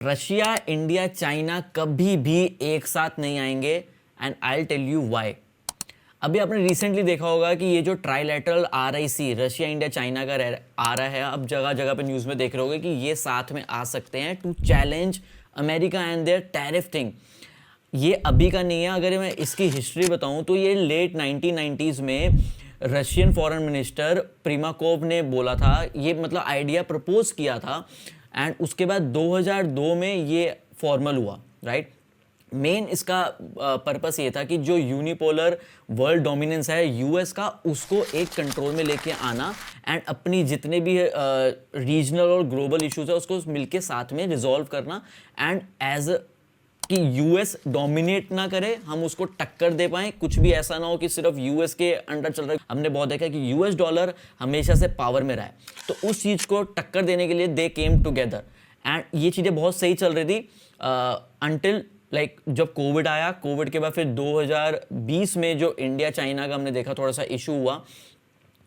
Russia, India, China कभी भी एक साथ नहीं आएंगे and I will tell you why. अभी आपने रिसेंटली देखा होगा कि ये जो trilateral RIC Russia, India, China का आ रहा है, अब जगह जगह पे न्यूज़ में देख रहे होगे कि ये साथ में आ सकते हैं to challenge America and their tariff thing. ये अभी का नहीं है, अगर मैं इसकी हिस्ट्री बताऊं तो ये लेट 1990s में रशियन फॉरेन मिनिस्टर प्रीमाकोव ने बोला था, ये मतलब आइडिया प्रपोज किया था एंड उसके बाद 2002 में ये फॉर्मल हुआ, राइट। मेन इसका पर्पस ये था कि जो यूनिपोलर वर्ल्ड डोमिनेंस है यूएस का, उसको एक कंट्रोल में लेके आना एंड अपनी जितने भी रीजनल और ग्लोबल इश्यूज है उसको मिलके साथ में रिजॉल्व करना एंड एज कि यूएस डोमिनेट ना करे, हम उसको टक्कर दे पाएं। कुछ भी ऐसा ना हो कि सिर्फ यूएस के अंडर चल रहा है। हमने बहुत देखा कि यूएस डॉलर हमेशा से पावर में रहा है, तो उस चीज़ को टक्कर देने के लिए दे केम टुगेदर एंड ये चीज़ें बहुत सही चल रही थी अंटिल लाइक जब कोविड आया। कोविड के बाद फिर 2020 में जो इंडिया चाइना का हमने देखा थोड़ा सा इशू हुआ,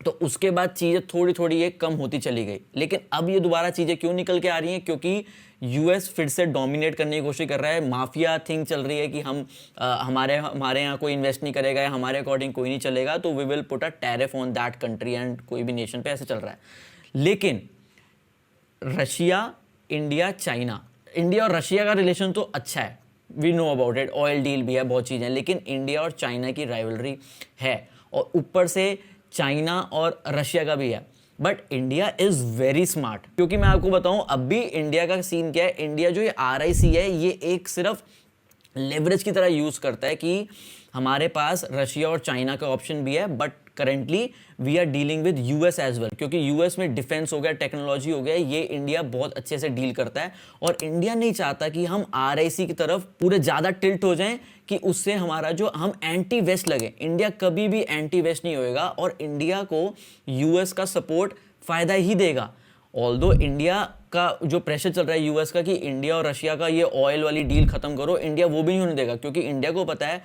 तो उसके बाद चीज़ें थोड़ी थोड़ी ये कम होती चली गई। लेकिन अब ये दोबारा चीज़ें क्यों निकल के आ रही हैं? क्योंकि यूएस फिर से डोमिनेट करने की कोशिश कर रहा है। माफिया थिंग चल रही है कि हम हमारे यहाँ कोई इन्वेस्ट नहीं करेगा या हमारे अकॉर्डिंग कोई नहीं चलेगा, तो we will put a tariff on that country and कोई भी नेशन पे ऐसे चल रहा है। लेकिन रशिया, इंडिया, चाइना, इंडिया और रशिया का रिलेशन तो अच्छा है, we know about it, oil deal भी है, बहुत चीज़ें, लेकिन इंडिया और चाइना की राइवलरी है और ऊपर से चाइना और रशिया का भी है। But India is very smart, क्योंकि मैं आपको बताऊं अब भी इंडिया का सीन क्या है। इंडिया जो ये RIC है ये एक सिर्फ लेवरेज की तरह यूज़ करता है कि हमारे पास रशिया और चाइना का ऑप्शन भी है, but currently we are dealing with US as well, क्योंकि यूएस में डिफेंस हो गया, टेक्नोलॉजी हो गया, ये इंडिया बहुत अच्छे से डील करता है। और इंडिया नहीं चाहता कि हम RIC की तरफ पूरे ज़्यादा टिल्ट हो जाएं कि उससे हमारा जो हम एंटी वेस्ट लगे। इंडिया कभी भी एंटी वेस्ट नहीं होएगा और इंडिया को यूएस का सपोर्ट फ़ायदा ही देगा। ऑल्दो इंडिया का जो प्रेशर चल रहा है यूएस का कि इंडिया और रशिया का ये ऑयल वाली डील खत्म करो, इंडिया वो भी नहीं होने देगा, क्योंकि इंडिया को पता है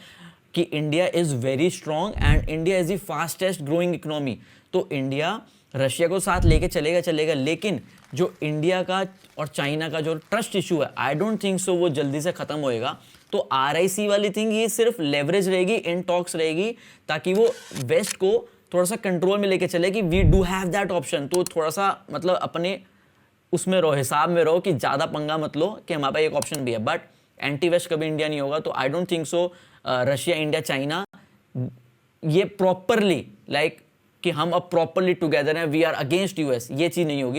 कि India is very strong and India is the fastest growing economy. तो इंडिया रशिया को साथ लेके चलेगा, लेकिन जो इंडिया का और चाइना का जो ट्रस्ट इशू है, आई डोंट थिंक सो वो जल्दी से ख़त्म होएगा। तो RIC वाली थिंग ये सिर्फ लेवरेज रहेगी, इन टॉक्स रहेगी, ताकि वो वेस्ट को थोड़ा सा कंट्रोल में लेके चले कि we do have that option. तो थोड़ा सा मतलब अपने उसमें रहो, हिसाब में रहो कि ज़्यादा पंगा मत लो कि हमारे पास एक ऑप्शन भी है। बट एंटी वेस्ट कभी इंडिया नहीं होगा। तो I don't think so Russia, India, China ये प्रॉपरली लाइक कि हम अब प्रॉपरली टुगेदर हैं, वी आर अगेंस्ट यूएस, ये चीज़ नहीं होगी।